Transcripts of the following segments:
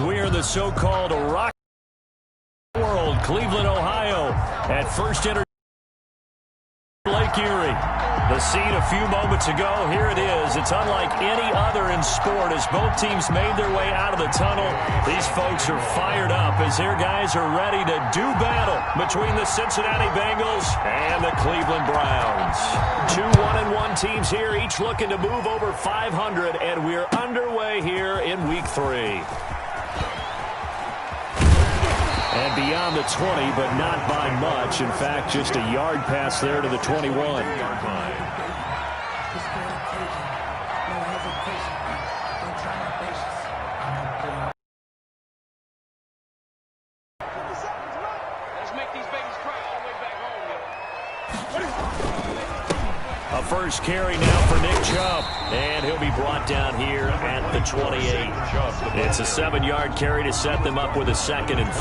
We are the so-called rock world, Cleveland, Ohio, at first enter Lake Erie. The scene a few moments ago, here it is. It's unlike any other in sport as both teams made their way out of the tunnel. These folks are fired up as their guys are ready to do battle between the Cincinnati Bengals and the Cleveland Browns. Two 1-1 teams here, each looking to move over 500, and we're underway here in Week 3. And beyond the 20, but not by much. In fact, just a yard pass there to the 21. A first carry now for Nick Chubb, and he'll be brought down here at the 28. It's a 7-yard carry to set them up with a 2nd and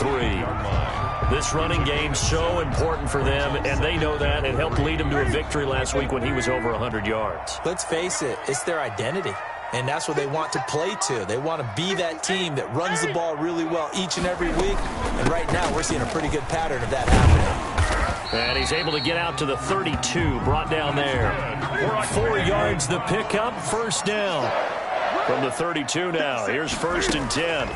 3. This running game so important for them, and they know that. It helped lead them to a victory last week when he was over 100 yards. Let's face it, it's their identity, and that's what they want to play to. They want to be that team that runs the ball really well each and every week, and right now we're seeing a pretty good pattern of that happening. And he's able to get out to the 32, brought down there. 4 yards the pickup, first down. From the 32 now, here's 1st and 10.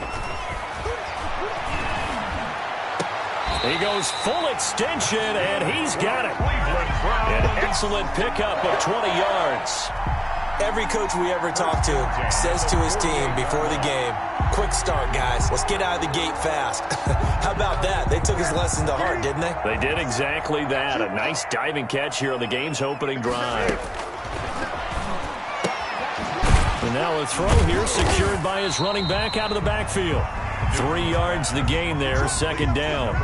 He goes full extension, and he's got it. An excellent pickup of 20 yards. Every coach we ever talk to says to his team before the game, quick start, guys. Let's get out of the gate fast. How about that? They took his lesson to heart, didn't they? They did exactly that. A nice diving catch here on the game's opening drive. And now a throw here secured by his running back out of the backfield. 3 yards the gain there, 2nd down.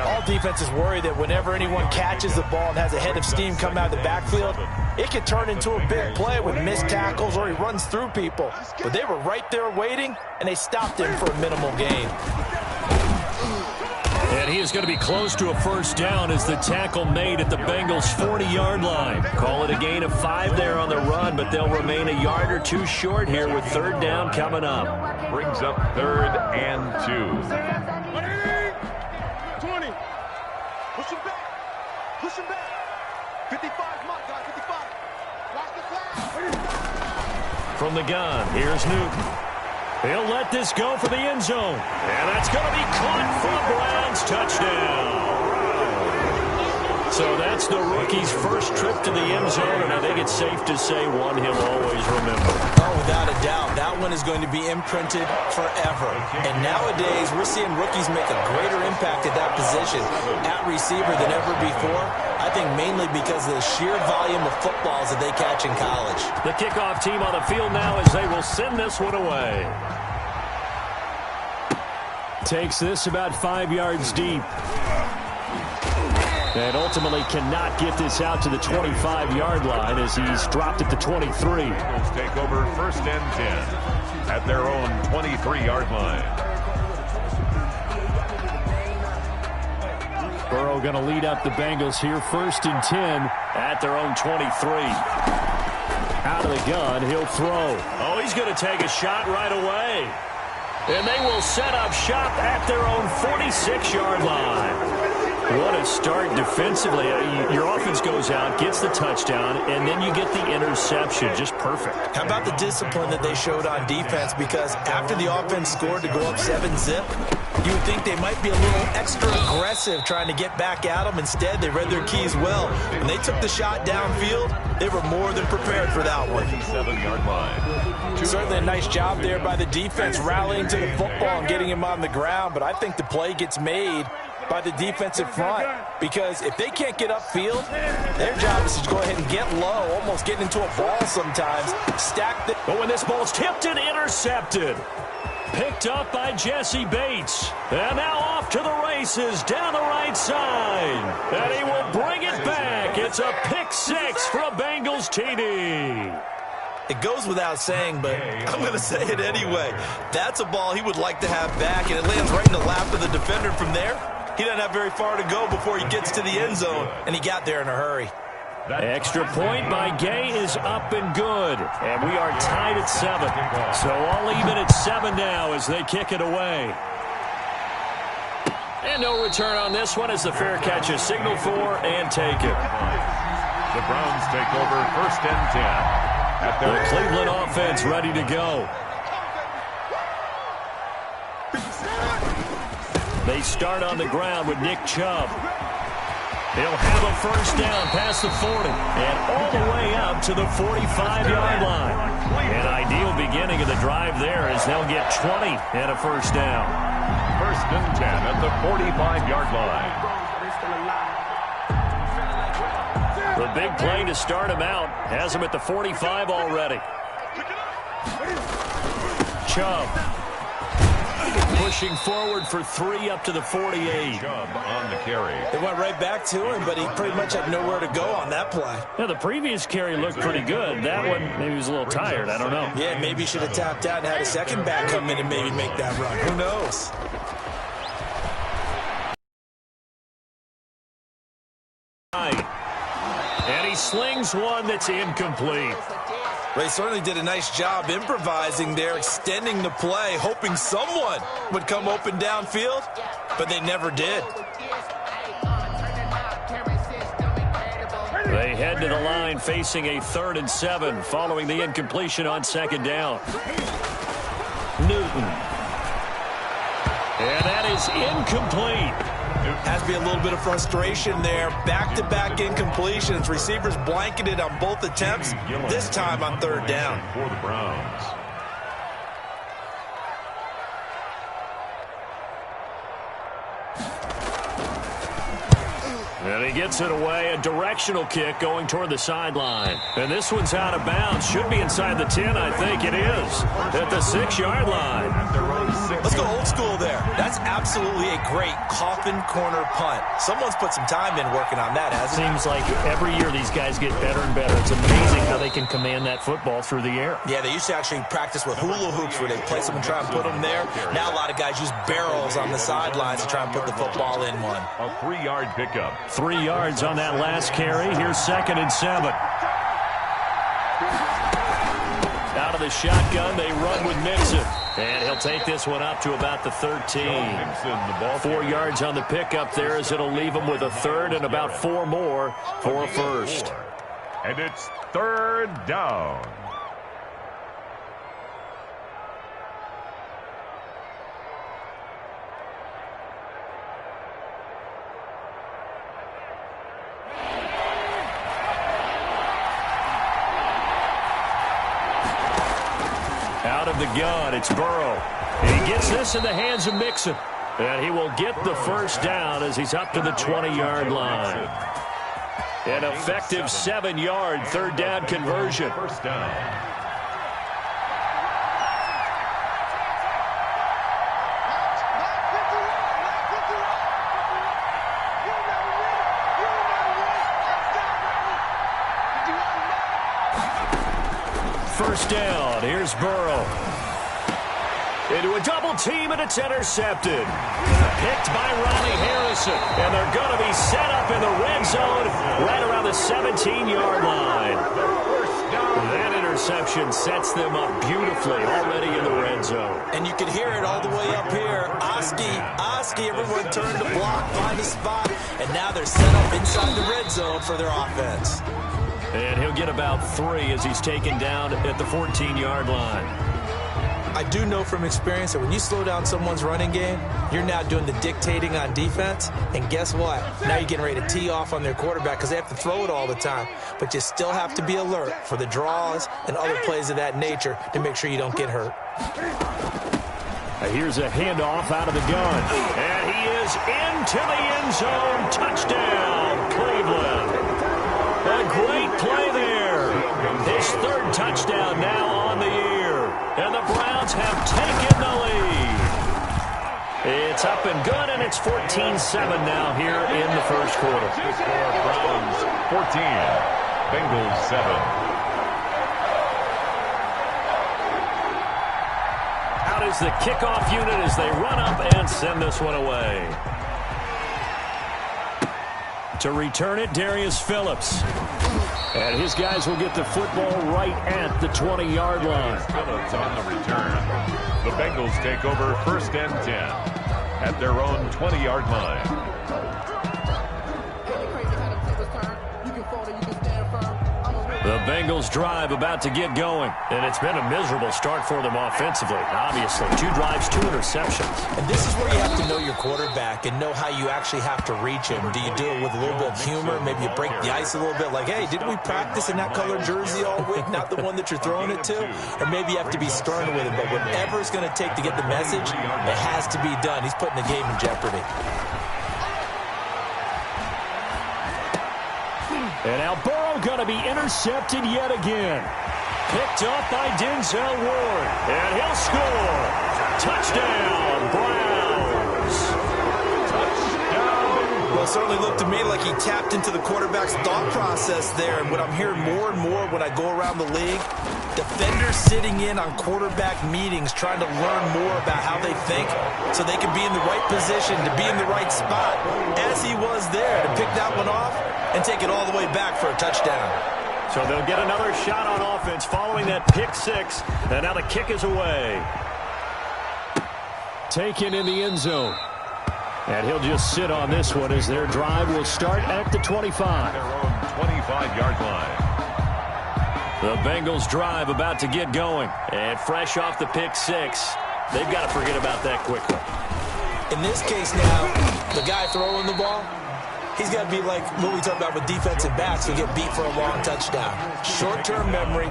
All defenses worry that whenever anyone catches the ball and has a head of steam come out of the backfield, it can turn into a big play with missed tackles or he runs through people. But they were right there waiting, and they stopped him for a minimal gain. And he is going to be close to a first down as the tackle made at the Bengals' 40-yard line. Call it a gain of 5 there on the run, but they'll remain a yard or two short here with 3rd down coming up. Brings up 3rd and 2. 20. Push him back. Push him back. 55. Come on, guys. 55. Watch the flag. From the gun, here's Newton. He'll let this go for the end zone. And that's going to be caught for the Browns. Touchdown. So that's the rookie's first trip to the end zone, and I think it's safe to say one he'll always remember. Oh, without a doubt. That one is going to be imprinted forever. And nowadays, we're seeing rookies make a greater impact at that position at receiver than ever before. I think mainly because of the sheer volume of footballs that they catch in college. The kickoff team on the field now as they will send this one away. Takes this about 5 yards deep. And ultimately cannot get this out to the 25-yard line as he's dropped at the 23. Eagles take over 1st and 10 at their own 23-yard line. Burrow going to lead up the Bengals here, 1st and 10 at their own 23. Out of the gun, he'll throw. Oh, he's going to take a shot right away. And they will set up shop at their own 46-yard line. What a start defensively. Your offense goes out, gets the touchdown, and then you get the interception. Just perfect. How about the discipline that they showed on defense? Because after the offense scored to go up 7-zip, you would think they might be a little extra aggressive trying to get back at them. Instead, they read their keys well. When they took the shot downfield, they were more than prepared for that one. 7-yard line. Certainly a nice job there by the defense rallying to the football and getting him on the ground, but I think the play gets made by the defensive front, because if they can't get upfield, their job is to go ahead and get low, almost get into a ball sometimes, stack the... But when this ball's tipped and intercepted, picked up by Jesse Bates, and now off to the races down the right side, and he will bring it back. It's a pick 6 for a Bengals TD. It goes without saying, but I'm going to say it anyway. That's a ball he would like to have back, and it lands right in the lap of the defender from there. He doesn't have very far to go before he gets to the end zone, and he got there in a hurry. Extra point by Gay is up and good. And we are tied at 7. So all even at 7 now as they kick it away. And no return on this one as the fair catch is signaled for and taken. The Browns take over 1st and 10. At The Cleveland offense ready to go. They start on the ground with Nick Chubb. He'll have a first down past the 40 and all the way up to the 45-yard line. An ideal beginning of the drive there as they'll get 20 and a first down. 1st and 10 at the 45-yard line. The big play to start him out has him at the 45 already. Chubb pushing forward for 3 up to the 48. Chubb on the carry. They went right back to him, but he pretty much had nowhere to go on that play. Yeah, the previous carry looked pretty good. That one, maybe he was a little tired. I don't know. Yeah, maybe he should have tapped out and had a second back come in and maybe make that run. Who knows? And he slings one that's incomplete. They certainly did a nice job improvising there, extending the play, hoping someone would come open downfield, but they never did. They head to the line facing a 3rd and 7 following the incompletion on 2nd down. Newton. And that is incomplete. Has to be a little bit of frustration there. Back-to-back incompletions. Receivers blanketed on both attempts, this time on 3rd down. For the Browns. And he gets it away, a directional kick going toward the sideline. And this one's out of bounds. Should be inside the 10, I think it is. At the 6-yard line. Let's go old school there. That's absolutely a great coffin corner punt. Someone's put some time in working on that, hasn't it? Seems like every year these guys get better and better. It's amazing how they can command that football through the air. Yeah, they used to actually practice with hula hoops where they place them and try and put them there. Now a lot of guys use barrels on the sidelines to try and put the football in one. A 3-yard pickup. 3 yards on that last carry. Here's 2nd and 7. Out of the shotgun, they run with Mixon. And he'll take this one up to about the 13. 4 yards on the pickup there as it'll leave him with a 3rd and about 4 more for a first. And it's 3rd down. Out of the gun, it's Burrow. And he gets this in the hands of Mixon. And he will get the first down as he's up to the 20-yard line. An effective 7-yard 3rd down conversion. First down. First down, here's Burrow. Into a double team, and it's intercepted. Picked by Ronnie Harrison. And they're going to be set up in the red zone right around the 17-yard line. That interception sets them up beautifully already in the red zone. And you can hear it all the way up here. Oski, everyone turned to block, find a spot, and now they're set up inside the red zone for their offense. And he'll get about 3 as he's taken down at the 14-yard line. I do know from experience that when you slow down someone's running game, you're now doing the dictating on defense. And guess what? Now you're getting ready to tee off on their quarterback because they have to throw it all the time. But you still have to be alert for the draws and other plays of that nature to make sure you don't get hurt. Here's a handoff out of the gun. And he is into the end zone. Touchdown, Cleveland. A great play there. His 3rd touchdown now on the year. And the Browns have taken the lead. It's up and good, and it's 14-7 now here in the first quarter. Browns 14, Bengals 7. Out is the kickoff unit as they run up and send this one away. To return it, Darius Phillips. And his guys will get the football right at the 20-yard line. Phillips on the return. The Bengals take over 1st and 10 at their own 20-yard line. The Bengals drive about to get going, and it's been a miserable start for them offensively. Obviously, 2 drives, 2 interceptions. And this is where you have to know your quarterback and know how you actually have to reach him. Do you do it with a little bit of humor? Maybe you break the ice a little bit, like, hey, didn't we practice in that colored jersey all week, not the one that you're throwing it to? Or maybe you have to be stern with him, but whatever it's going to take to get the message, it has to be done. He's putting the game in jeopardy. And now Burrow going to be intercepted yet again. Picked up by Denzel Ward. And he'll score. Touchdown, Browns. Touchdown. Well, it certainly looked to me like he tapped into the quarterback's thought process there. And what I'm hearing more and more when I go around the league, defenders sitting in on quarterback meetings trying to learn more about how they think so they can be in the right position to be in the right spot, as he was there to pick that one off and take it all the way back for a touchdown. So they'll get another shot on offense following that pick 6. And now the kick is away. Taken in the end zone. And he'll just sit on this one as their drive will start at the 25. Their own 25-yard line. The Bengals drive about to get going. And fresh off the pick 6. They've got to forget about that quickly. In this case now, the guy throwing the ball, he's got to be like what we talk about with defensive backs who get beat for a long touchdown. Short-term memory,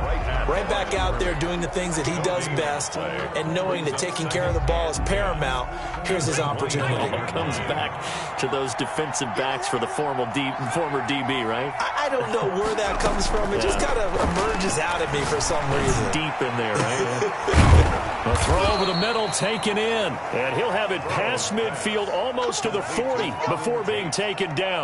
right back out there doing the things that he does best, and knowing that taking care of the ball is paramount. Here's his opportunity. Comes back to those defensive backs for the former DB, right? I don't know where that comes from. It just kind of emerges out of me for some reason. Deep in there, right? A throw over the middle, taken in. And he'll have it past midfield, almost to the 40, before being taken down.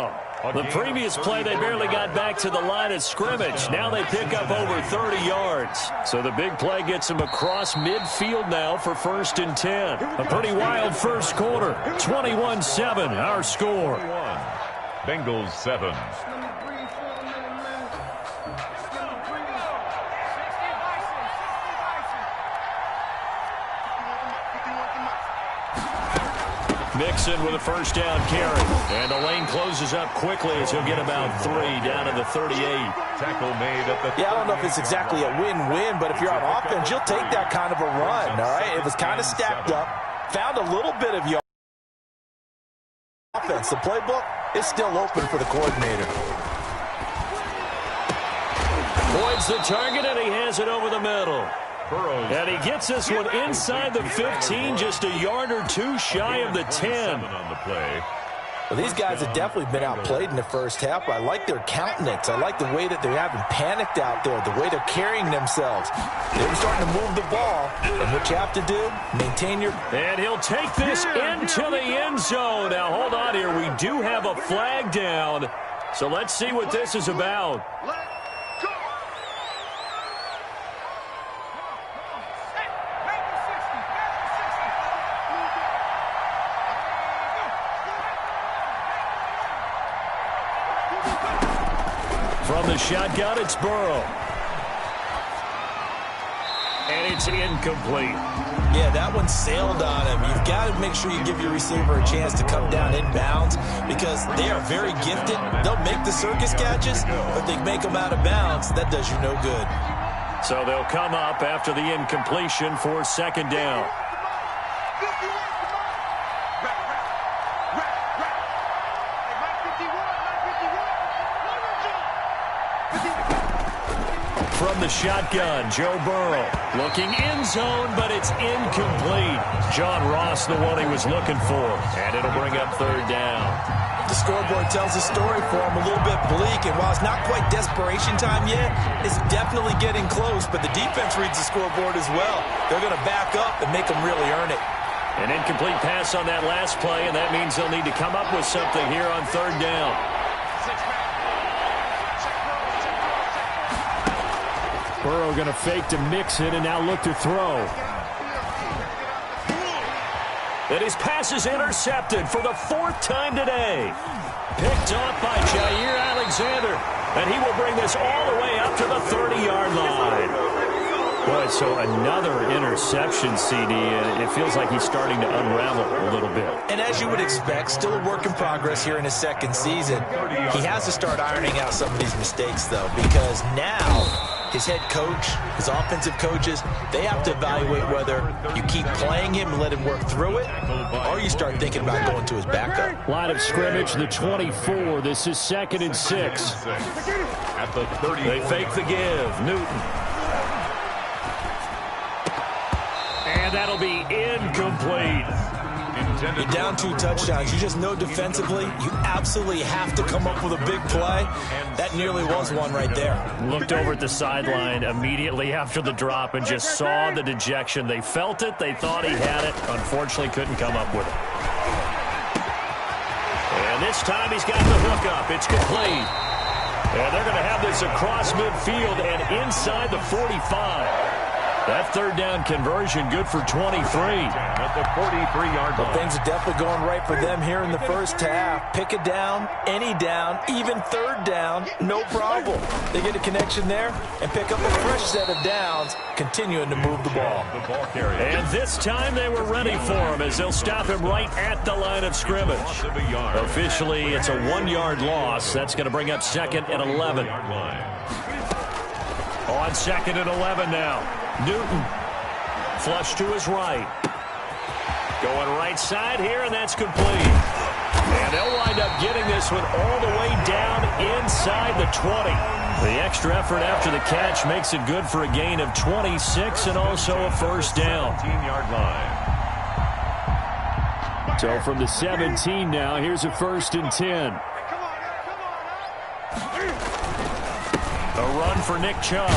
The previous play, they barely got back to the line of scrimmage. Now they pick up over 30 yards. So the big play gets them across midfield now for 1st and 10. A pretty wild first quarter. 21-7, our score. Bengals 7. Mixon with a first down carry. And the lane closes up quickly as he'll get about 3 down to the 38. Tackle made at the 30. Yeah, I don't know if it's exactly a win-win, but if you're on offense, you'll take that kind of a run, all right? It was kind of stacked up. Found a little bit of your offense. The playbook is still open for the coordinator. Boyd's the target, and he has it over the middle. And he gets this one inside the 15, just a yard or 2 shy of the 10. On the play. Well, these guys have definitely been outplayed in the first half. I like their countenance. I like the way that they haven't panicked out there, the way they're carrying themselves. They're starting to move the ball. And what you have to do, maintain your... And he'll take this into the end zone. Now, hold on here. We do have a flag down. So let's see what this is about. From the shotgun, it's Burrow. And it's incomplete. Yeah, that one sailed on him. You've got to make sure you give your receiver a chance to come down inbounds because they are very gifted. They'll make the circus catches, but they make them out of bounds. That does you no good. So they'll come up after the incompletion for 2nd down. From the shotgun, Joe Burrow looking end zone, but it's incomplete. John Ross, the one he was looking for, and it'll bring up 3rd down. The scoreboard tells a story for him, a little bit bleak, and while it's not quite desperation time yet, it's definitely getting close, but the defense reads the scoreboard as well. They're going to back up and make them really earn it. An incomplete pass on that last play, and that means they'll need to come up with something here on 3rd down. Burrow going to fake to Mixon and now look to throw. And his pass is intercepted for the 4th time today. Picked off by Jair Alexander. And he will bring this all the way up to the 30-yard line. Boy, so another interception, CD, and it feels like he's starting to unravel a little bit. And as you would expect, still a work in progress here in his second season. He has to start ironing out some of these mistakes, though, because now his head coach, his offensive coaches, they have to evaluate whether you keep playing him and let him work through it, or you start thinking about going to his backup. Line of scrimmage, the 24. This is 2nd and 6. At the 30. They fake the give. Newton. And that'll be incomplete. You're down 2 touchdowns. You just know defensively you absolutely have to come up with a big play. That nearly was one right there. Looked over at the sideline immediately after the drop and just saw the dejection. They felt it. They thought he had it. Unfortunately, couldn't come up with it. And this time he's got the hook up. It's complete. And they're going to have this across midfield and inside the 45. That 3rd down conversion good for 23. At the 43-yard line. Things are definitely going right for them here in the first half. Pick a down, any down, even 3rd down, no problem. They get a connection there and pick up a fresh set of downs, continuing to move the ball. The ball carrier. And this time they were ready for him as they'll stop him right at the line of scrimmage. Officially, it's a 1-yard loss. That's going to bring up 2nd and 11. On 2nd and 11 now. Newton, flush to his right. Going right side here, and that's complete. And they'll wind up getting this one all the way down inside the 20. The extra effort after the catch makes it good for a gain of 26 and also a first down. 17-yard line. So from the 17 now, here's a 1st and 10. A run for Nick Chubb.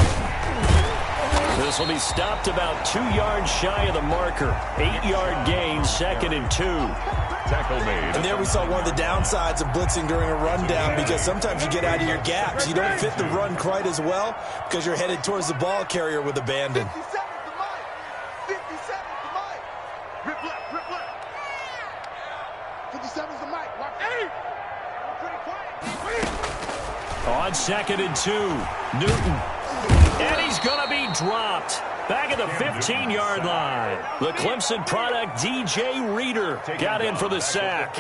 This will be stopped about 2 yards shy of the marker. 8-yard gain, 2nd and 2. Tackle made. And there we saw one of the downsides of blitzing during a rundown, because sometimes you get out of your gaps. You don't fit the run quite as well because you're headed towards the ball carrier with abandon. 57 to Mike. 57 to Mike. Rip left, rip left. 57 to Mike. Watch. Hey! Pretty quiet. On 2nd and 2, Newton. And he's going to be dropped. Back at the 15-yard line. The Clemson product, DJ Reader, got in for the sack.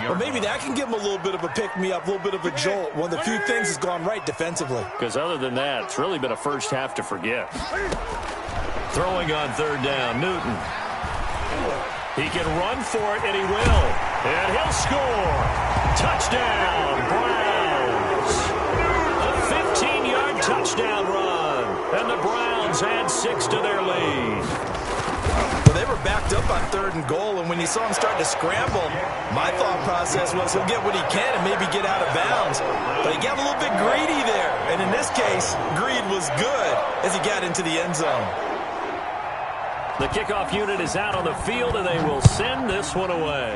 Or maybe that can give him a little bit of a pick-me-up, a little bit of a jolt. One of the few things that's gone right defensively. Because other than that, it's really been a first half to forget. Throwing on 3rd down, Newton. He can run for it, and he will. And he'll score. Touchdown, Browns. A 15-yard touchdown run. And the Browns add 6 to their lead. Well, they were backed up on 3rd and goal, and when you saw him start to scramble, my thought process was he'll get what he can and maybe get out of bounds. But he got a little bit greedy there. And in this case, greed was good as he got into the end zone. The kickoff unit is out on the field, and they will send this one away.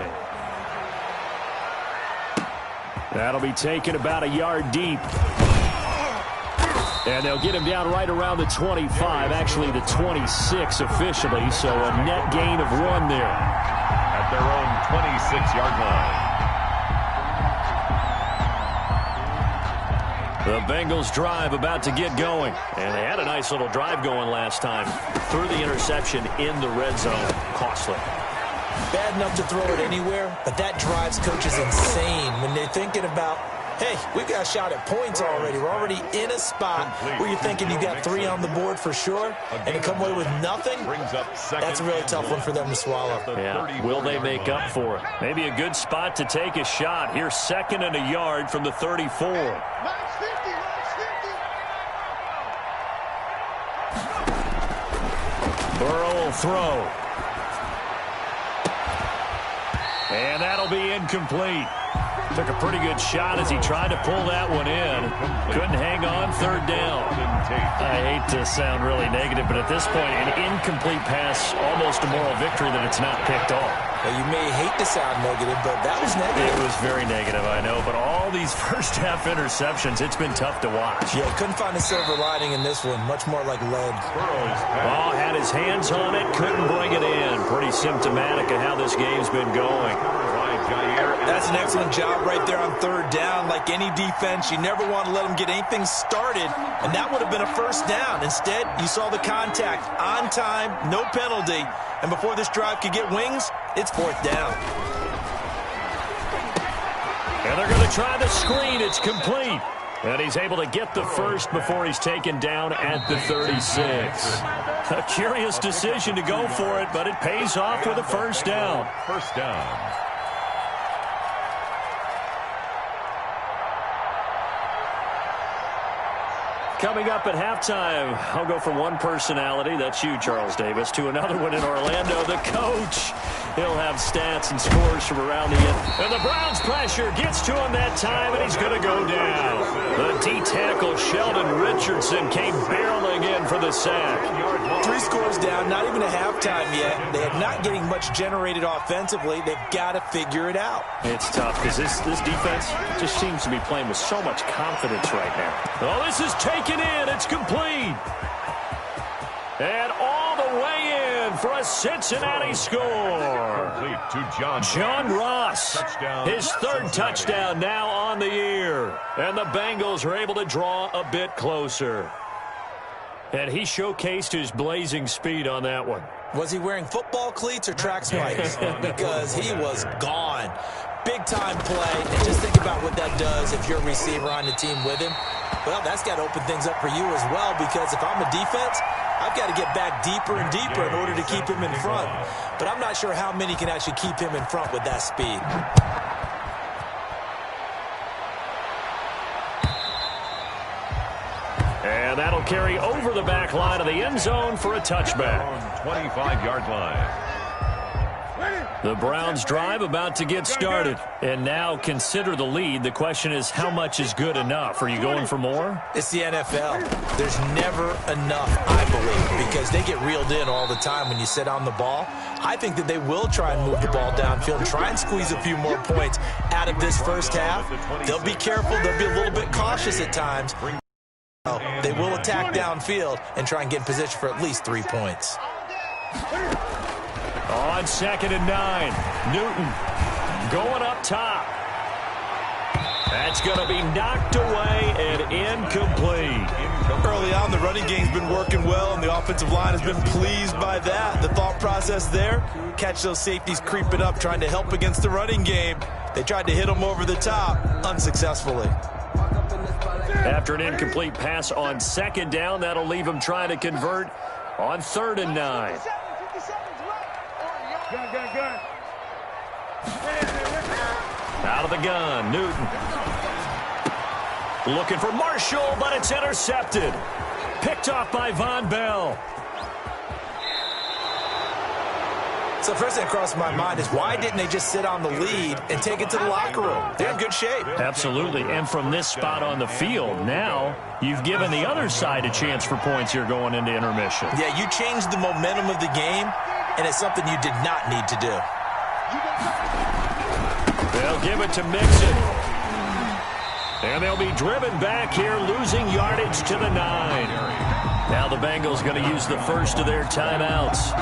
That'll be taken about a yard deep. And they'll get him down right around the 25, actually the 26 officially, so a net gain of 1 there. At their own 26-yard line. The Bengals drive about to get going. And they had a nice little drive going last time. Threw the interception in the red zone. Costly. Bad enough to throw it anywhere, but that drives coaches insane when they're thinking about, hey, we've got a shot at points already. We're already in a spot where you're thinking you got 3 on the board for sure, and to come away with nothing, that's a really tough one for them to swallow. Yeah, will they make up for it? Maybe a good spot to take a shot. Here's 2nd and a yard from the 34. Burrow will throw. And that'll be incomplete. Took a pretty good shot as he tried to pull that one in. Couldn't hang on, 3rd down. I hate to sound really negative, but at this point, an incomplete pass, almost a moral victory that it's not picked off. Well, you may hate to sound negative, but that was negative. It was very negative, I know, but all these first-half interceptions, it's been tough to watch. Yeah, couldn't find a silver lining in this one. Much more like lead. Ball had his hands on it, couldn't bring it in. Pretty symptomatic of how this game's been going. That's an excellent job right there on third down. Like any defense, you never want to let them get anything started, and that would have been a first down. Instead, you saw the contact on time, no penalty, and before this drive could get wings, it's fourth down. And they're going to try the screen. It's complete. And he's able to get the first before he's taken down at the 36. A curious decision to go for it, but it pays off with a first down. First down. Coming up at halftime, I'll go from one personality, that's you, Charles Davis, to another one in Orlando, the coach. He'll have stats and scores from around the end. And the Browns pressure gets to him that time, and he's going to go down. The D-tackle, Sheldon Richardson, came barreling in for the sack. 3 scores down, not even a halftime yet. They are not getting much generated offensively. They've got to figure it out. It's tough because this defense just seems to be playing with so much confidence right now. Oh, this is taken in. It's complete. And all the way in for a Cincinnati score. Complete to John Ross. Touchdown. His third touchdown now on the year. And the Bengals are able to draw a bit closer. And he showcased his blazing speed on that one. Was he wearing football cleats or track spikes? Because he was gone. Big-time play. And just think about what that does if you're a receiver on the team with him. Well, that's got to open things up for you as well, because if I'm a defense, I've got to get back deeper and deeper in order to keep him in front. But I'm not sure how many can actually keep him in front with that speed. And that'll carry over the back line of the end zone for a touchback. 25-yard line. The Browns drive about to get started. And now consider the lead. The question is, how much is good enough? Are you going for more? It's the NFL. There's never enough, I believe, because they get reeled in all the time when you sit on the ball. I think that they will try and move the ball downfield and try and squeeze a few more points out of this first half. They'll be careful. They'll be a little bit cautious at times. They will attack downfield and try and get in position for at least 3 points. On 2nd and 9, Newton going up top. That's going to be knocked away and incomplete. Early on, the running game's been working well, and the offensive line has been pleased by that. The thought process there, catch those safeties creeping up, trying to help against the running game. They tried to hit them over the top, unsuccessfully. After an incomplete pass on 2nd down, that'll leave him trying to convert on 3rd and 9. Out of the gun, Newton. Looking for Marshall, but it's intercepted. Picked off by Von Bell. So first thing that crossed my mind is, why didn't they just sit on the lead and take it to the locker room? They're in good shape. Absolutely. And from this spot on the field, now you've given the other side a chance for points here going into intermission. Yeah, you changed the momentum of the game, and it's something you did not need to do. They'll give it to Mixon. And they'll be driven back here, losing yardage to the 9. Now the Bengals going to use the first of their timeouts,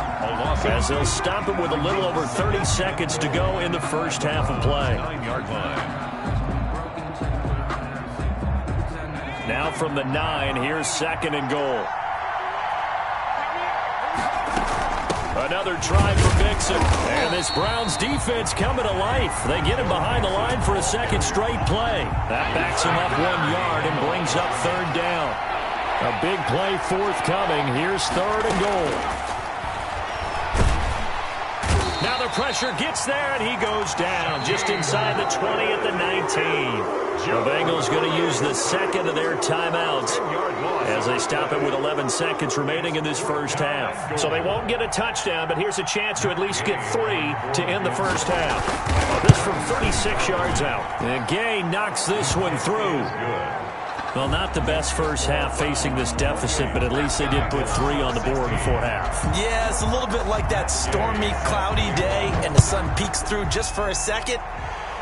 as they'll stop it with a little over 30 seconds to go in the first half of play. 9-yard line. Now from the 9, here's 2nd and goal. Another try for Mixon. And this Browns defense coming to life. They get him behind the line for a second straight play. That backs him up 1 yard and brings up 3rd down. A big play forthcoming. Here's 3rd and goal. Now the pressure gets there, and he goes down just inside the 20 at the 19. The Bengals going to use the 2nd of their timeouts as they stop it with 11 seconds remaining in this first half. So they won't get a touchdown, but here's a chance to at least get 3 to end the first half. This from 36 yards out. And Gay knocks this one through. Well, not the best first half facing this deficit, but at least they did put 3 on the board before half. Yeah, it's a little bit like that stormy, cloudy day, and the sun peeks through just for a second.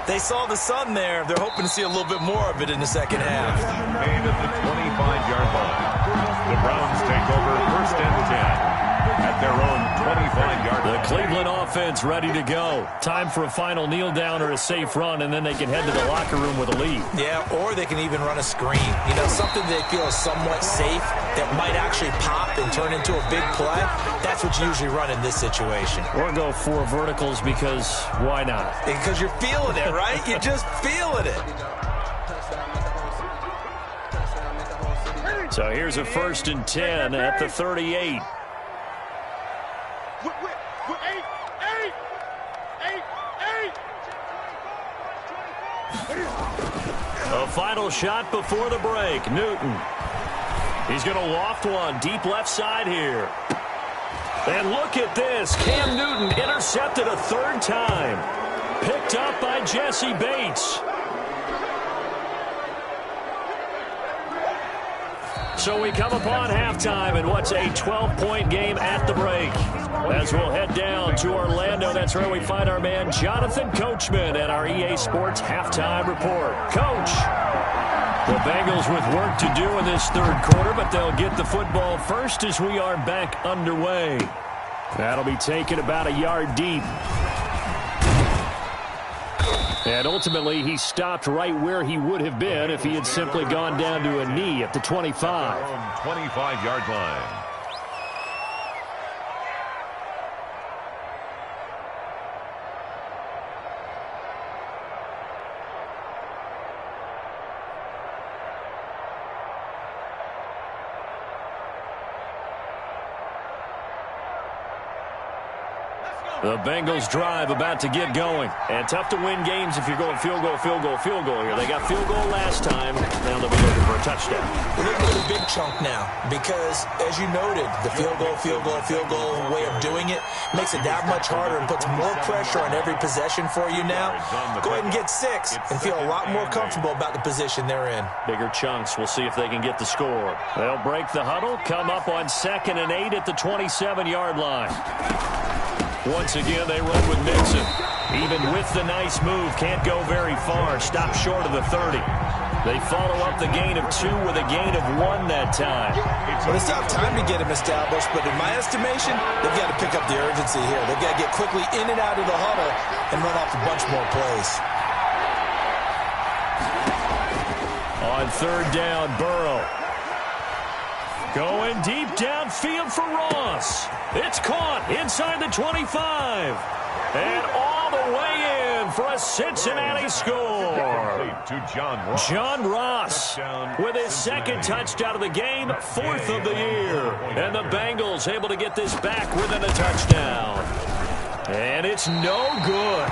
They saw the sun there. They're hoping to see a little bit more of it in the second half. Made at the 25-yard line. The Browns take over 1st and 10 at their own 25-yard line. The Cleveland offense ready to go. Time for a final kneel down or a safe run, and then they can head to the locker room with a lead. Yeah, or they can even run a screen. You know, something they feel is somewhat safe that might actually pop and turn into a big play. That's what you usually run in this situation. Or go for verticals because why not? Because you're feeling it, right? You're just feeling it. So here's a 1st and 10 at the 38. A final shot before the break. Newton. He's going to loft one deep left side here. And look at this. Cam Newton intercepted a 3rd time. Picked up by Jesse Bates. So we come upon halftime in what's a 12-point game at the break. As we'll head down to Orlando, that's where we find our man Jonathan Coachman at our EA Sports Halftime Report. Coach, the Bengals with work to do in this 3rd quarter, but they'll get the football first as we are back underway. That'll be taken about a yard deep. And ultimately, he stopped right where he would have been if he had simply gone down to a knee at the 25. 25-yard line. The Bengals drive about to get going. And tough to win games if you're going field goal, field goal, field goal here. They got field goal last time. Now they'll be looking for a touchdown. We're looking for the big chunk now because, as you noted, the field goal way of doing it makes it that much harder and puts more pressure on every possession for you now. Go ahead and get 6 and feel a lot more comfortable about the position they're in. Bigger chunks. We'll see if they can get the score. They'll break the huddle, come up on 2nd and 8 at the 27-yard line. Once again, they run with Mixon. Even with the nice move, can't go very far. Stop short of the 30. They follow up the gain of 2 with a gain of 1 that time. Well, it's not time to get him established, but in my estimation, they've got to pick up the urgency here. They've got to get quickly in and out of the huddle and run off a bunch more plays. On 3rd down, Burrow. Going deep downfield for Ross. It's caught inside the 25. And all the way in for a Cincinnati score. To John Ross with his 2nd touchdown of the game, 4th of the year. And the Bengals able to get this back within a touchdown. And it's no good.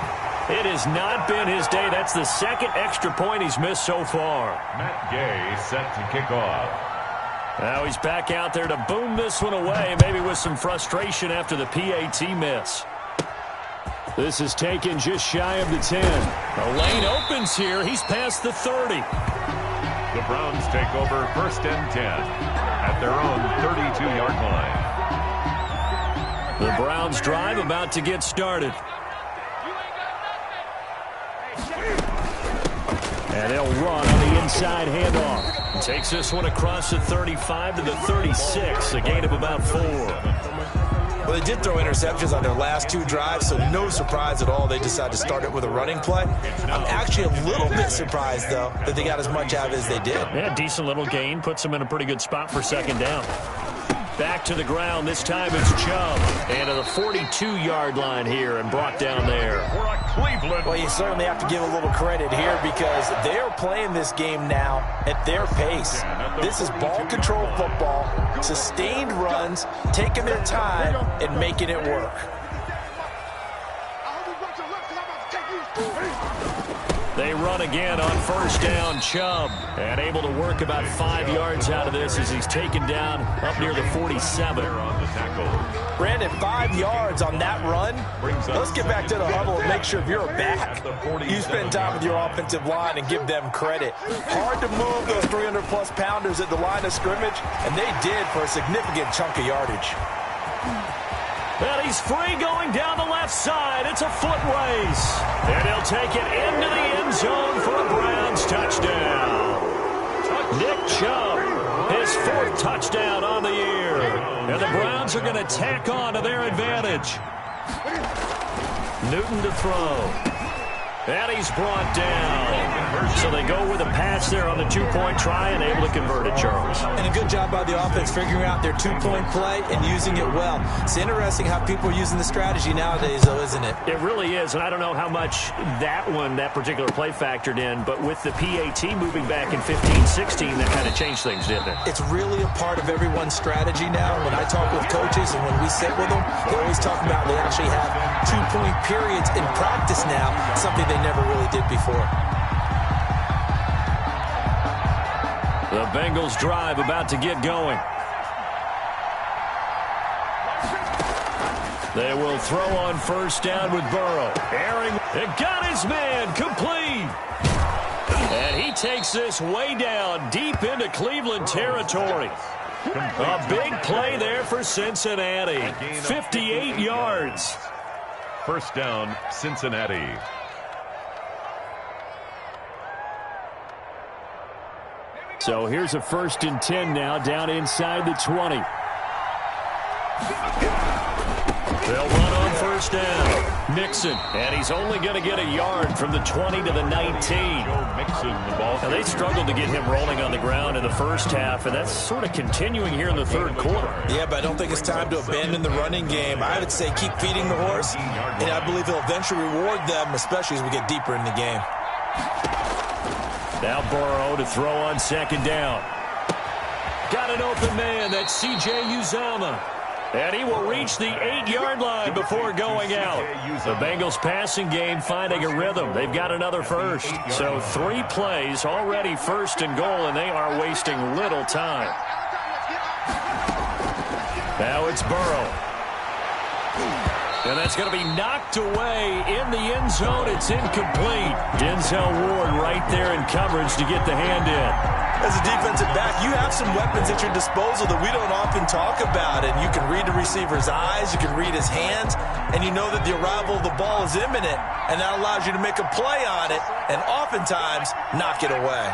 It has not been his day. That's the 2nd extra point he's missed so far. Matt Gay set to kick off. Now he's back out there to boom this one away, maybe with some frustration after the PAT miss. This is taken just shy of the 10. The lane opens here. He's past the 30. The Browns take over 1st and 10 at their own 32-yard line. The Browns drive about to get started. And they'll run on the inside handoff. Takes this one across the 35 to the 36, a gain of about 4. Well, they did throw interceptions on their last 2 drives, so no surprise at all they decided to start it with a running play. I'm actually a little bit surprised, though, that they got as much out as they did. Yeah, decent little gain. Puts them in a pretty good spot for 2nd down. Back to the ground. This time it's Chubb. And to the 42-yard line here and brought down there. Well, you certainly have to give a little credit here because they're playing this game now at their pace. This is ball control football, sustained runs, taking their time and making it work. They run again on 1st down, Chubb, and able to work about 5 yards out of this as he's taken down up near the 47. Brandon, 5 yards on that run. Let's get back to the huddle and make sure if you're a back, you spend time with your offensive line and give them credit. Hard to move those 300-plus pounders at the line of scrimmage, and they did for a significant chunk of yardage. Well, he's free going down the left side. It's a foot race. And he'll take it into the end zone for a Browns touchdown. Nick Chubb, his 4th touchdown on the year. And the Browns are going to tack on to their advantage. Newton to throw. And he's brought down. So they go with a pass there on the two-point try and able to convert it, Charles. And a good job by the offense figuring out their two-point play and using it well. It's interesting how people are using the strategy nowadays, though, isn't it? It really is, and I don't know how much that particular play factored in, but with the PAT moving back in 15-16, that kind of changed things, didn't it? It's really a part of everyone's strategy now. When I talk with coaches and when we sit with them, they always talk about they actually have two-point periods in practice now, something they never really did before. The Bengals drive about to get going. They will throw on first down with Burrow. Airing. It got his man complete. And he takes this way down deep into Cleveland territory. A big play there for Cincinnati. 58 yards. First down, Cincinnati. So here's a 1st and 10 now, down inside the 20. They'll run on first down. Mixon, and he's only going to get a yard from the 20 to the 19. Now, they struggled to get him rolling on the ground in the first half, and that's sort of continuing here in the third quarter. Yeah, but I don't think it's time to abandon the running game. I would say keep feeding the horse, and I believe he'll eventually reward them, especially as we get deeper in the game. Now Burrow to throw on second down. Got an open man. That's C.J. Uzomah. And he will reach the 8-yard line before going out. The Bengals passing game finding a rhythm. They've got another first. So 3 plays already first and goal, and they are wasting little time. Now it's Burrow. And that's going to be knocked away in the end zone. It's incomplete. Denzel Ward right there in coverage to get the hand in. As a defensive back, you have some weapons at your disposal that we don't often talk about. And you can read the receiver's eyes, you can read his hands, and you know that the arrival of the ball is imminent. And that allows you to make a play on it and oftentimes knock it away.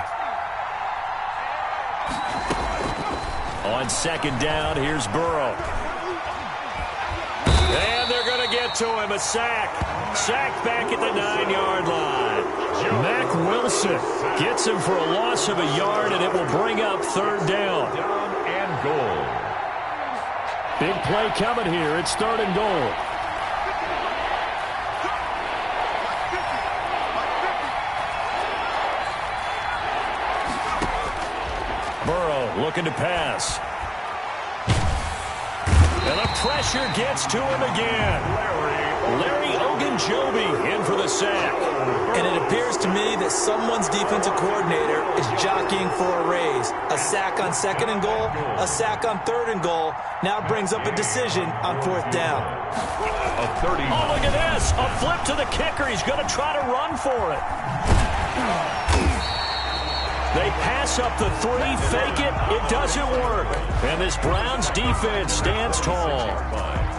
On second down, here's Burrow. And they're going to get to him. A sack. Sacked back at the 9-yard line. Mack Wilson gets him for a loss of a yard, and it will bring up third down. Down and goal. Big play coming here. It's third and goal. Burrow looking to pass. And the pressure gets to him again. Larry Ogunjobi in for the sack. And it appears to me that someone's defensive coordinator is jockeying for a raise. A sack on second and goal, a sack on third and goal. Now brings up a decision on fourth down. A 30. Oh, look at this. A flip to the kicker. He's going to try to run for it. They pass up the 3, fake it. It doesn't work. And this Browns defense stands tall.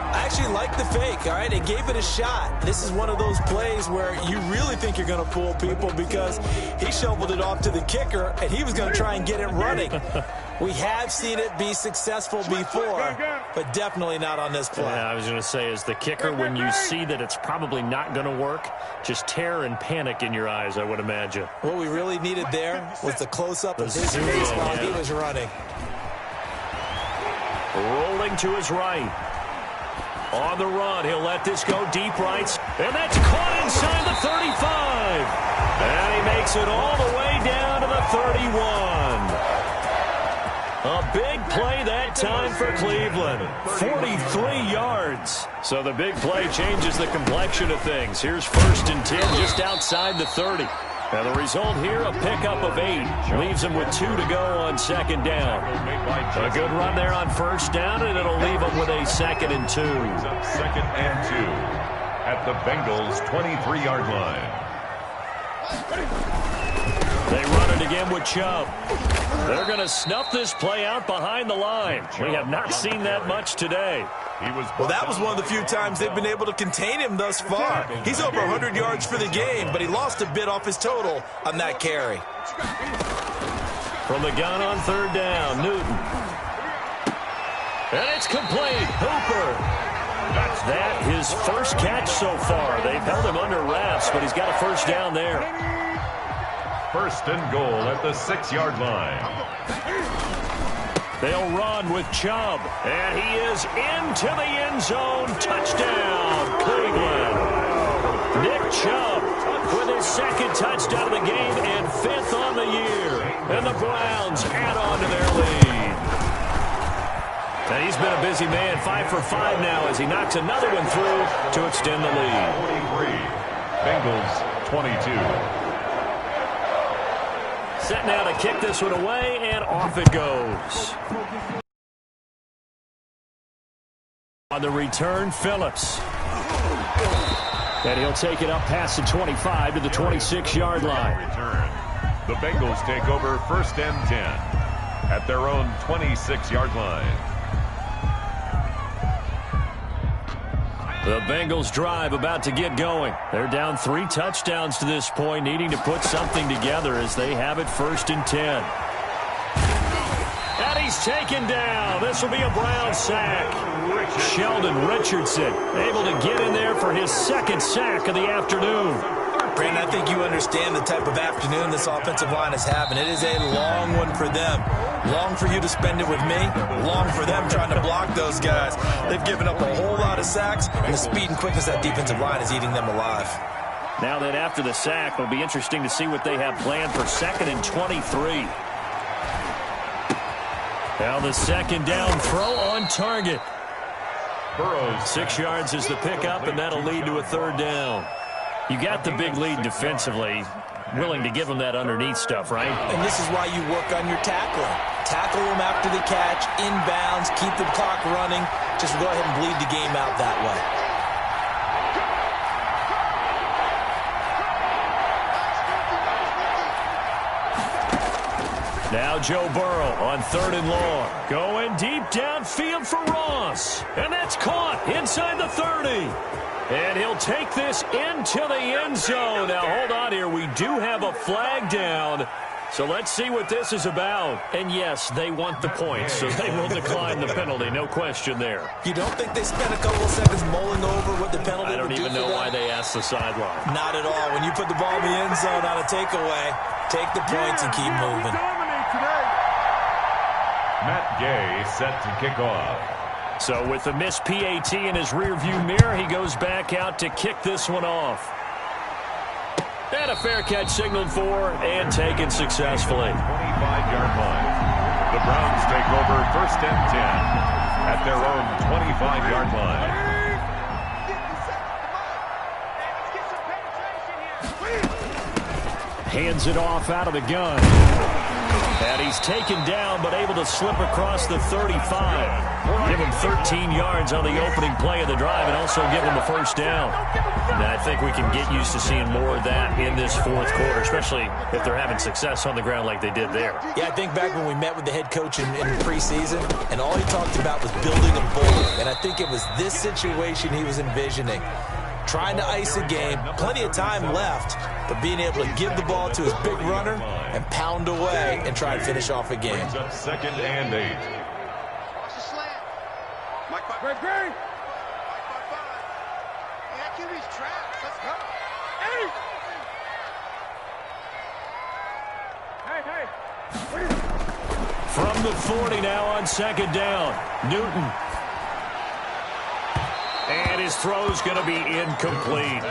I actually like the fake, all right? They gave it a shot. This is one of those plays where you really think you're going to fool people because he shoveled it off to the kicker, and he was going to try and get it running. We have seen it be successful before, but definitely not on this play. Yeah, I was going to say, as the kicker, when you see that it's probably not going to work, just terror and panic in your eyes, I would imagine. What we really needed there was the close-up of his face while he was running. Rolling to his right. On the run, he'll let this go deep right. And that's caught inside the 35. And he makes it all the way down to the 31. A big play that time for Cleveland. 43 yards. So the big play changes the complexion of things. Here's 1st and 10 just outside the 30. And the result here, a pickup of 8. Leaves them with 2 to go on second down. A good run there on first down, and it'll leave them with a 2nd and 2. 2nd and 2 at the Bengals' 23-yard line. They run it again with Chubb. They're going to snuff this play out behind the line. We have not seen that much today. Well, that was one of the few times they've been able to contain him thus far. He's over 100 yards for the game, but he lost a bit off his total on that carry. From the gun on third down, Newton. And it's complete. Hooper. That his first catch so far. They've held him under wraps, but he's got a first down there. First and goal at the 6-yard line. They'll run with Chubb, and he is into the end zone. Touchdown, Cleveland. Nick Chubb with his second touchdown of the game and 5th on the year. And the Browns add on to their lead. And he's been a busy man, 5 for 5 now as he knocks another one through to extend the lead. 43, Bengals 22. Set now to kick this one away, and off it goes. On the return, Phillips. And he'll take it up past the 25 to the 26-yard line. Return. The Bengals take over first and 10 at their own 26-yard line. The Bengals drive about to get going. They're down 3 touchdowns to this point, needing to put something together as they have it first and 10. And he's taken down. This will be a Brown sack. Sheldon Richardson able to get in there for his second sack of the afternoon. Brandon, I think you understand the type of afternoon this offensive line is having. It is a long one for them. Long for you to spend it with me. Long for them trying to block those guys. They've given up a whole lot of sacks, and the speed and quickness of that defensive line is eating them alive. Now that after the sack, it'll be interesting to see what they have planned for 2nd and 23. Now the second down throw on target. Burrows. 6 yards is the pickup, and that'll lead to a 3rd down. You got the big lead defensively. Willing to give them that underneath stuff, right? And this is why you work on your tackling. Tackle them after the catch, inbounds, keep the clock running. Just go ahead and bleed the game out that way. Now Joe Burrow on 3rd and long. Going deep downfield for Ross. And that's caught inside the 30. And he'll take this into the end zone. Now, hold on here. We do have a flag down. So let's see what this is about. And, yes, they want the points, so they will decline the penalty. No question there. You don't think they spent a couple of seconds mulling over what the penalty would do? I don't even know why they asked the sideline. Not at all. When you put the ball in the end zone on a takeaway, take the points and keep moving. Matt Gay set to kick off. So with the missed PAT in his rearview mirror, he goes back out to kick this one off. And a fair catch signaled for and taken successfully. 25-yard line. The Browns take over first and 10 at their own 25-yard line. Hands it off out of the gun. And he's taken down, but able to slip across the 35. Give him 13 yards on the opening play of the drive and also give him a first down. And I think we can get used to seeing more of that in this 4th quarter, especially if they're having success on the ground like they did there. Yeah, I think back when we met with the head coach in preseason, and all he talked about was building a bowl. And I think it was this situation he was envisioning. Trying to ice a game, plenty of time left, but being able to give the ball to his big runner and pound away and try and finish off a game. Brings up 2nd and 8. Watch the slant. Mike, Great. Hey, that QB's trapped. Let's go. Hey. From the 40 now on 2nd down. Newton. And his throw's going to be incomplete.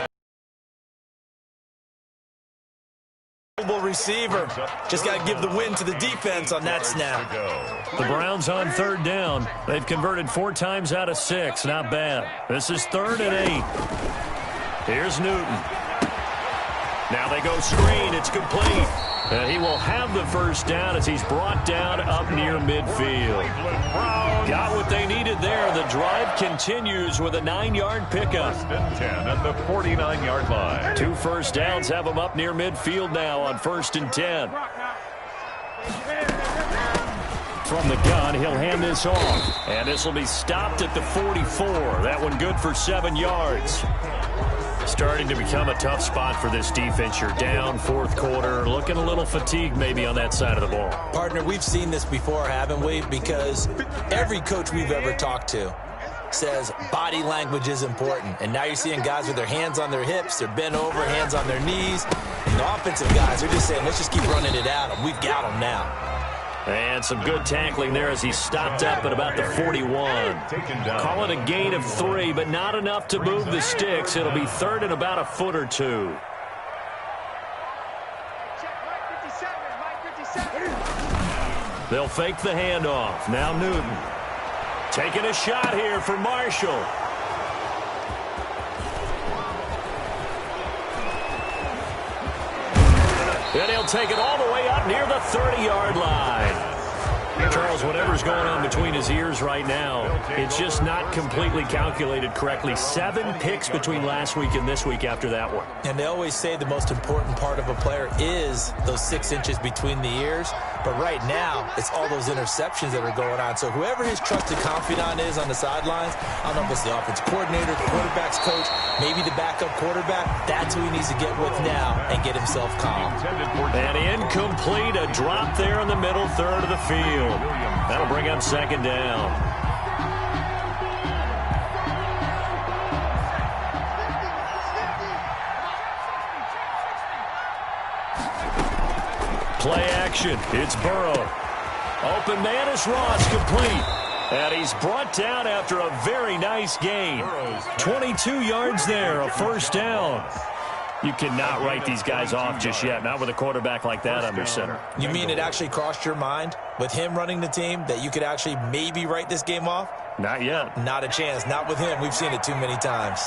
Receiver. Just got to give the win to the defense on that snap. The Browns on 3rd down. They've converted 4 times out of 6. Not bad. This is 3rd and 8. Here's Newton. Now they go screen. It's complete. And he will have the first down as he's brought down up near midfield. Got what they needed there. The drive continues with a 9-yard pickup. 1st and 10 at the 49-yard line. 2 first downs have him up near midfield now on 1st and 10. From the gun, he'll hand this off. And this will be stopped at the 44. That one good for 7 yards. Starting to become a tough spot for this defense. You're down 4th quarter, looking a little fatigued maybe on that side of the ball. Partner, we've seen this before, haven't we? Because every coach we've ever talked to says body language is important. And now you're seeing guys with their hands on their hips, they're bent over, hands on their knees. And the offensive guys are just saying, let's just keep running it at them. We've got them now. And some good tackling there as he stopped up at about the 41. Call it a gain of 3, but not enough to move the sticks. It'll be third and about a foot or two. They'll fake the handoff. Now Newton. Taking a shot here for Marshall. And he'll take it all the way up near the 30-yard line. Charles, whatever's going on between his ears right now, it's just not completely calculated correctly. 7 picks between last week and this week after that one. And they always say the most important part of a player is those 6 inches between the ears. But right now, it's all those interceptions that are going on. So whoever his trusted confidant is on the sidelines, I don't know if it's the offensive coordinator, the quarterback's coach, maybe the backup quarterback, that's who he needs to get with now and get himself calm. And incomplete, a drop there in the middle third of the field. That'll bring up second down. Play action. It's Burrow. Open man is Ross, complete. And he's brought down after a very nice gain. 22 yards there, a first down. You cannot write these guys off just yet, not with a quarterback like that under center. You mean it actually crossed your mind with him running the team that you could actually maybe write this game off? Not yet. Not a chance. Not with him. We've seen it too many times.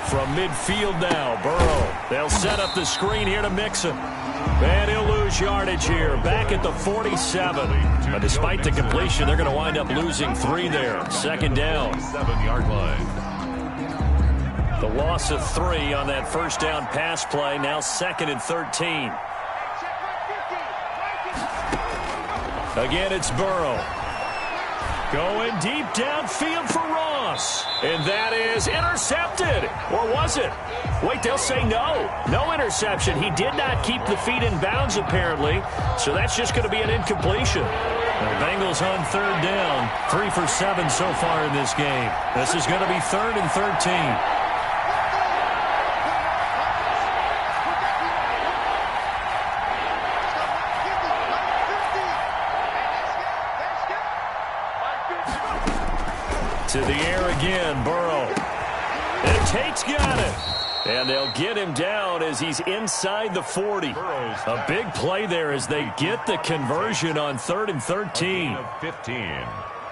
From midfield now, Burrow. They'll set up the screen here to mix him. And he'll lose yardage here, back at the 47. But despite the completion, they're going to wind up losing 3 there. Second down. 7-yard line. The loss of 3 on that first down pass play, now 2nd and 13. Again, it's Burrow. Going deep downfield for Ross. And that is intercepted. Or was it? Wait, they'll say no. No interception. He did not keep the feet in bounds, apparently. So that's just going to be an incompletion. The Bengals on third down. 3 for 7 so far in this game. This is going to be 3rd and 13. To the air again, Burrow. And Tate's got it. And they'll get him down as he's inside the 40. A big play there as they get the conversion on 3rd and 13. 15.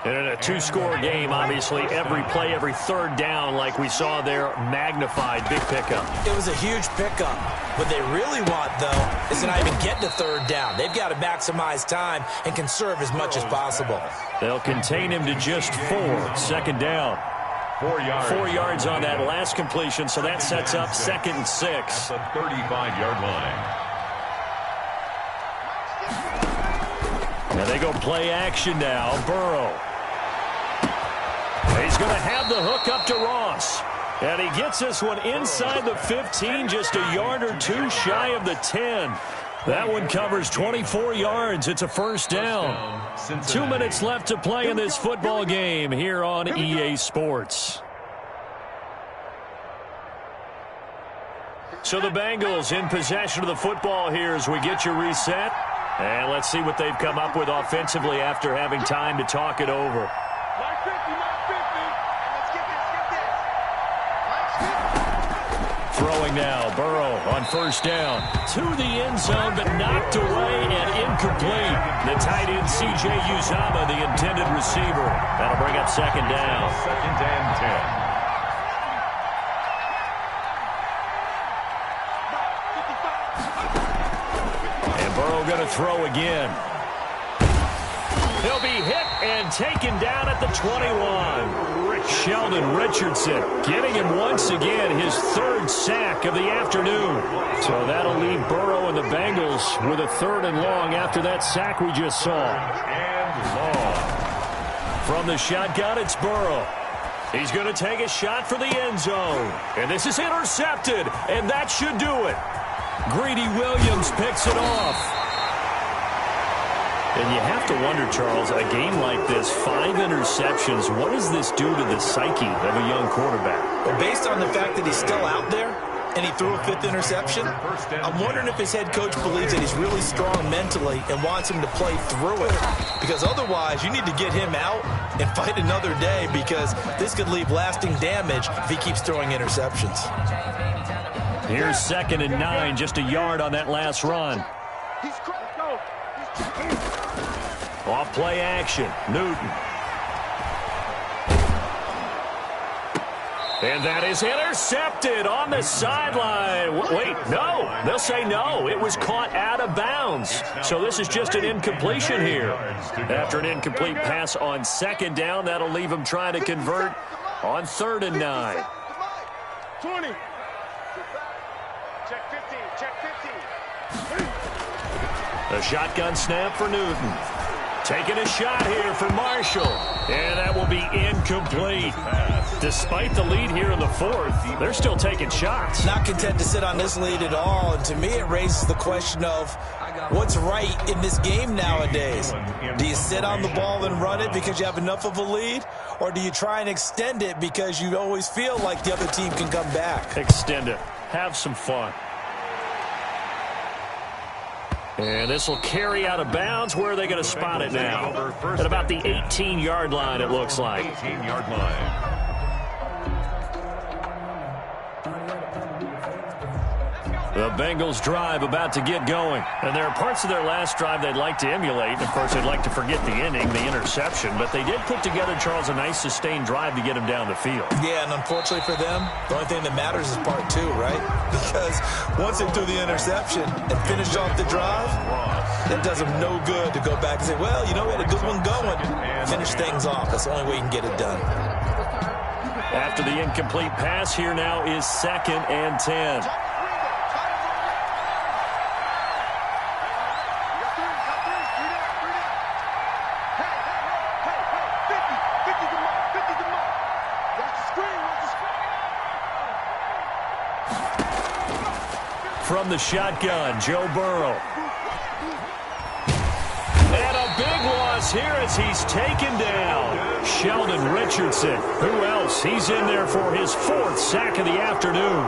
And in a 2-score game, obviously, every play, every third down, like we saw there, magnified. Big pickup. It was a huge pickup. What they really want, though, is to not even get to 3rd down. They've got to maximize time and conserve as much as possible. They'll contain him to just 4. Second down. 4 yards. 4 yards on that last completion, so that sets up 2nd and 6. At the 35-yard line. Now they go play action now. Burrow. He's going to have the hook up to Ross. And he gets this one inside the 15, just a yard or 2 shy of the 10. That one covers 24 yards. It's a first down. 2 minutes left to play in this football game here on EA Sports. So the Bengals in possession of the football here as we get you reset. And let's see what they've come up with offensively after having time to talk it over. Throwing now, Burrow on first down. To the end zone, but knocked away and incomplete. The tight end, C.J. Uzomah, the intended receiver. That'll bring up second down. 2nd and 10. And Burrow going to throw again. He'll be hit and taken down at the 21. Sheldon Richardson getting him once again his 3rd sack of the afternoon. So that'll leave Burrow and the Bengals with a 3rd and long after that sack we just saw. And long. From the shotgun, it's Burrow. He's going to take a shot for the end zone. And this is intercepted, and that should do it. Greedy Williams picks it off. And you have to wonder, Charles, a game like this, 5 interceptions, what does this do to the psyche of a young quarterback? Well, based on the fact that he's still out there and he threw a 5th interception, I'm wondering if his head coach believes that he's really strong mentally and wants him to play through it. Because otherwise, you need to get him out and fight another day, because this could leave lasting damage if he keeps throwing interceptions. Here's 2nd and 9, just a yard on that last run. Off play action, Newton. And that is intercepted on the sideline. Wait, no. They'll say no. It was caught out of bounds. So this is just an incompletion here. After an incomplete pass on 2nd down, that'll leave them trying to convert on 3rd and 9. 20. Check 15. Check 15. A shotgun snap for Newton. Taking a shot here for Marshall. And that will be incomplete. Despite the lead here in the 4th, they're still taking shots. Not content to sit on this lead at all. And to me, it raises the question of what's right in this game nowadays. Do you sit on the ball and run it because you have enough of a lead? Or do you try and extend it because you always feel like the other team can come back? Extend it. Have some fun. And this will carry out of bounds. Where are they going to spot it now? At about the 18-yard line, it looks like. 18-yard line. The Bengals drive about to get going. And there are parts of their last drive they'd like to emulate. Of course, they'd like to forget the ending, the interception. But they did put together, Charles, a nice sustained drive to get him down the field. Yeah, and unfortunately for them, the only thing that matters is part 2, right? Because once they threw the interception and finished off the drive, that does them no good to go back and say, well, you know, we had a good one going. Finish things off. That's the only way you can get it done. After the incomplete pass, here now is 2nd and 10. From the shotgun, Joe Burrow. And a big loss here as he's taken down. Sheldon Richardson. Who else? He's in there for his 4th sack of the afternoon.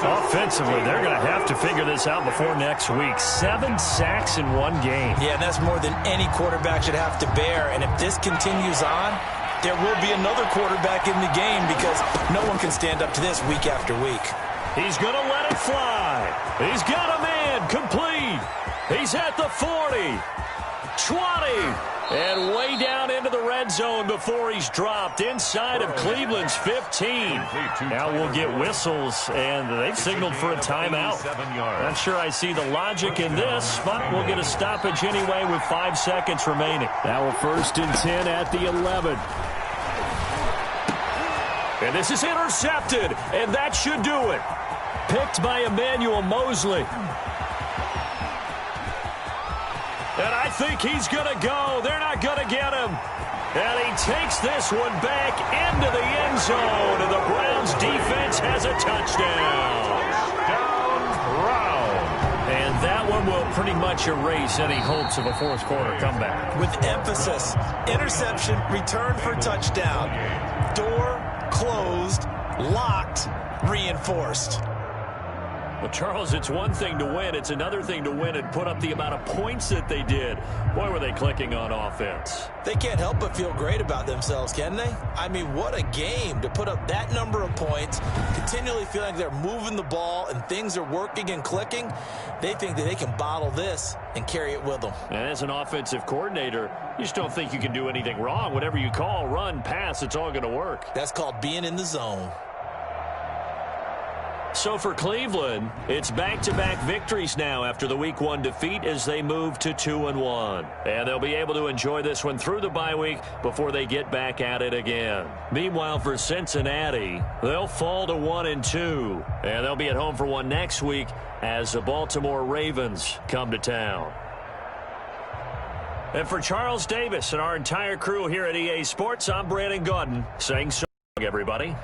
Offensively, they're going to have to figure this out before next week. 7 sacks in one game. Yeah, and that's more than any quarterback should have to bear. And if this continues on, there will be another quarterback in the game, because no one can stand up to this week after week. He's going to let it fly. He's got a man complete. He's at the 40, 20, and way down into the red zone before he's dropped inside of Cleveland's 15. Now we'll get whistles, and they've signaled for a timeout. Not sure I see the logic in this, but we'll get a stoppage anyway with 5 seconds remaining. Now a 1st and 10 at the 11. And this is intercepted, and that should do it. Picked by Emmanuel Mosley. And I think he's going to go. They're not going to get him. And he takes this one back into the end zone, and the Browns defense has a touchdown. And that one will pretty much erase any hopes of a 4th quarter comeback. With emphasis, interception, return for touchdown. Door closed, locked, reinforced. Well, Charles, it's one thing to win. It's another thing to win and put up the amount of points that they did. Boy, were they clicking on offense. They can't help but feel great about themselves, can they? I mean, what a game to put up that number of points, continually feeling like they're moving the ball and things are working and clicking. They think that they can bottle this and carry it with them. And as an offensive coordinator, you just don't think you can do anything wrong. Whatever you call, run, pass, it's all going to work. That's called being in the zone. So for Cleveland, it's back-to-back victories now after the Week 1 defeat as they move to 2-1. And they'll be able to enjoy this one through the bye week before they get back at it again. Meanwhile, for Cincinnati, they'll fall to 1-2. And they'll be at home for one next week as the Baltimore Ravens come to town. And for Charles Davis and our entire crew here at EA Sports, I'm Brandon Gaudin saying so long, everybody.